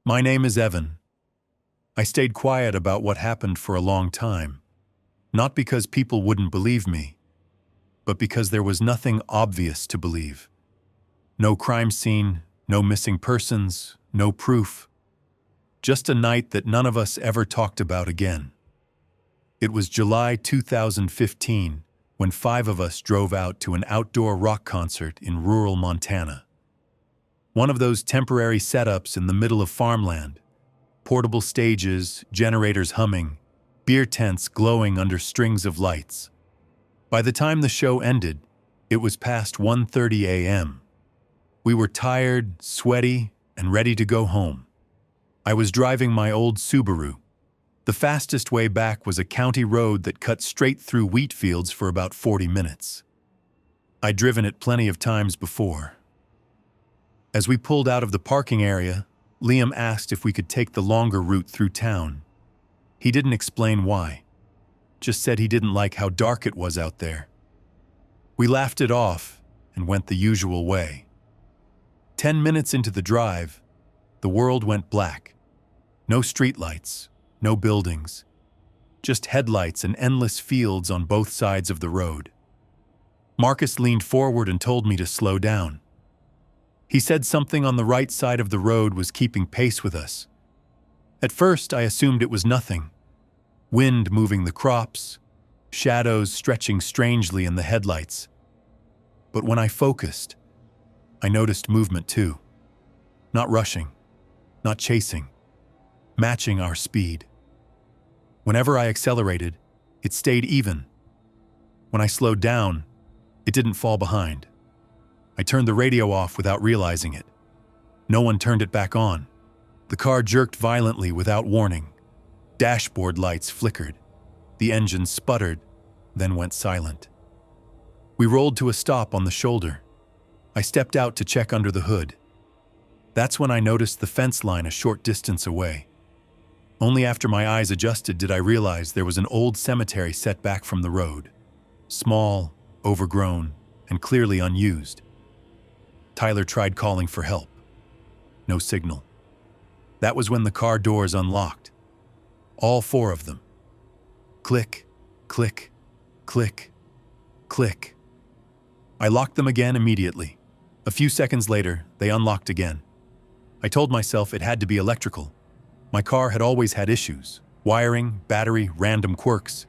My name is Evan. I stayed quiet about what happened for a long time, not because people wouldn't believe me, but because there was nothing obvious to believe. No crime scene, no missing persons, no proof. Just a night that none of us ever talked about again. It was July 2015 when 5 of us drove out to an outdoor rock concert in rural Montana. One of those temporary setups in the middle of farmland. Portable stages, generators humming, beer tents glowing under strings of lights. By the time the show ended, it was past 1:30 a.m. We were tired, sweaty, and ready to go home. I was driving my old Subaru. The fastest way back was a county road that cut straight through wheat fields for about 40 minutes. I'd driven it plenty of times before. As we pulled out of the parking area, Liam asked if we could take the longer route through town. He didn't explain why, just said he didn't like how dark it was out there. We laughed it off and went the usual way. 10 minutes into the drive, the world went black. No streetlights, no buildings, just headlights and endless fields on both sides of the road. Marcus leaned forward and told me to slow down. He said something on the right side of the road was keeping pace with us. At first, I assumed it was nothing. Wind moving the crops, shadows stretching strangely in the headlights. But when I focused, I noticed movement too. Not rushing, not chasing, matching our speed. Whenever I accelerated, it stayed even. When I slowed down, it didn't fall behind. I turned the radio off without realizing it. No one turned it back on. The car jerked violently without warning. Dashboard lights flickered. The engine sputtered, then went silent. We rolled to a stop on the shoulder. I stepped out to check under the hood. That's when I noticed the fence line a short distance away. Only after my eyes adjusted did I realize there was an old cemetery set back from the road. Small, overgrown, and clearly unused. Tyler tried calling for help. No signal. That was when the car doors unlocked. All 4 of them. Click, click, click, click. I locked them again immediately. A few seconds later, they unlocked again. I told myself it had to be electrical. My car had always had issues. Wiring, battery, random quirks.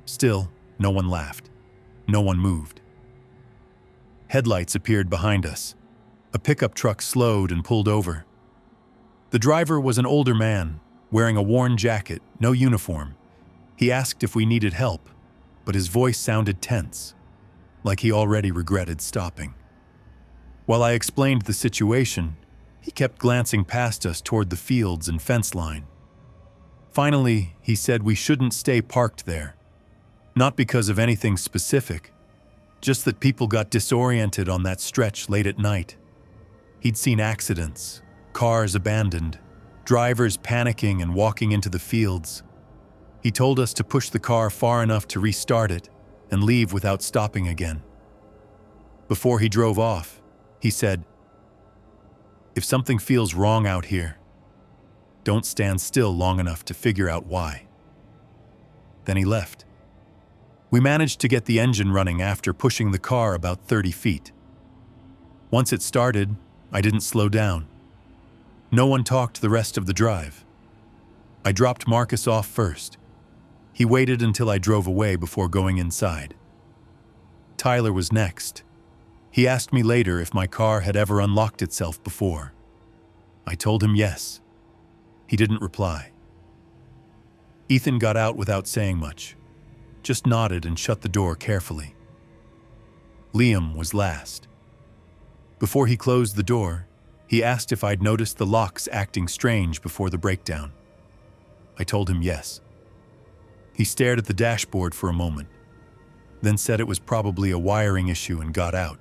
Still, no one laughed. No one moved. Headlights appeared behind us. A pickup truck slowed and pulled over. The driver was an older man, wearing a worn jacket, no uniform. He asked if we needed help, but his voice sounded tense, like he already regretted stopping. While I explained the situation, he kept glancing past us toward the fields and fence line. Finally, he said we shouldn't stay parked there. Not because of anything specific, just that people got disoriented on that stretch late at night. He'd seen accidents, cars abandoned, drivers panicking and walking into the fields. He told us to push the car far enough to restart it and leave without stopping again. Before he drove off, he said, "If something feels wrong out here, don't stand still long enough to figure out why." Then he left. We managed to get the engine running after pushing the car about 30 feet. Once it started, I didn't slow down. No one talked the rest of the drive. I dropped Marcus off first. He waited until I drove away before going inside. Tyler was next. He asked me later if my car had ever unlocked itself before. I told him yes. He didn't reply. Ethan got out without saying much, just nodded and shut the door carefully. Liam was last. Before he closed the door, he asked if I'd noticed the locks acting strange before the breakdown. I told him yes. He stared at the dashboard for a moment, then said it was probably a wiring issue and got out.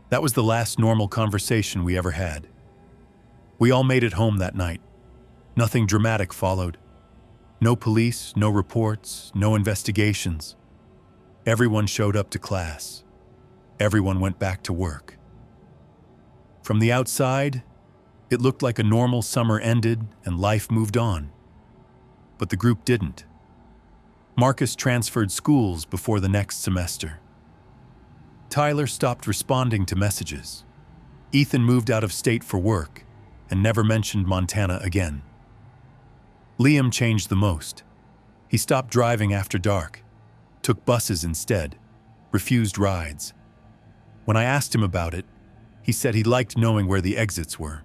That was the last normal conversation we ever had. We all made it home that night. Nothing dramatic followed. No police, no reports, no investigations. Everyone showed up to class. Everyone went back to work. From the outside, It looked like a normal summer ended and life moved on. But the group didn't. Marcus transferred schools before the next semester. Tyler stopped responding to messages. Ethan moved out of state for work and never mentioned Montana again. Liam changed the most. He stopped driving after dark, took buses instead, refused rides. When I asked him about it, he said he liked knowing where the exits were.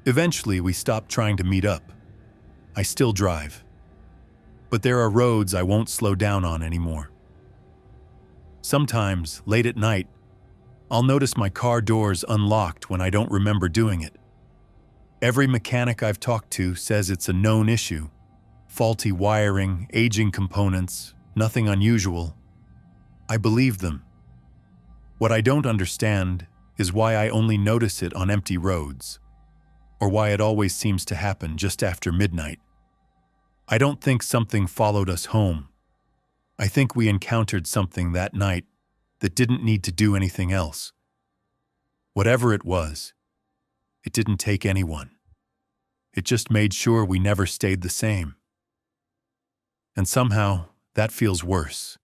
Eventually, we stopped trying to meet up. I still drive. But there are roads I won't slow down on anymore. Sometimes, late at night, I'll notice my car doors unlocked when I don't remember doing it. Every mechanic I've talked to says it's a known issue. Faulty wiring, aging components, nothing unusual. I believe them. What I don't understand is why I only notice it on empty roads, or why it always seems to happen just after midnight. I don't think something followed us home. I think we encountered something that night that didn't need to do anything else. Whatever it was, it didn't take anyone. It just made sure we never stayed the same. And somehow, that feels worse.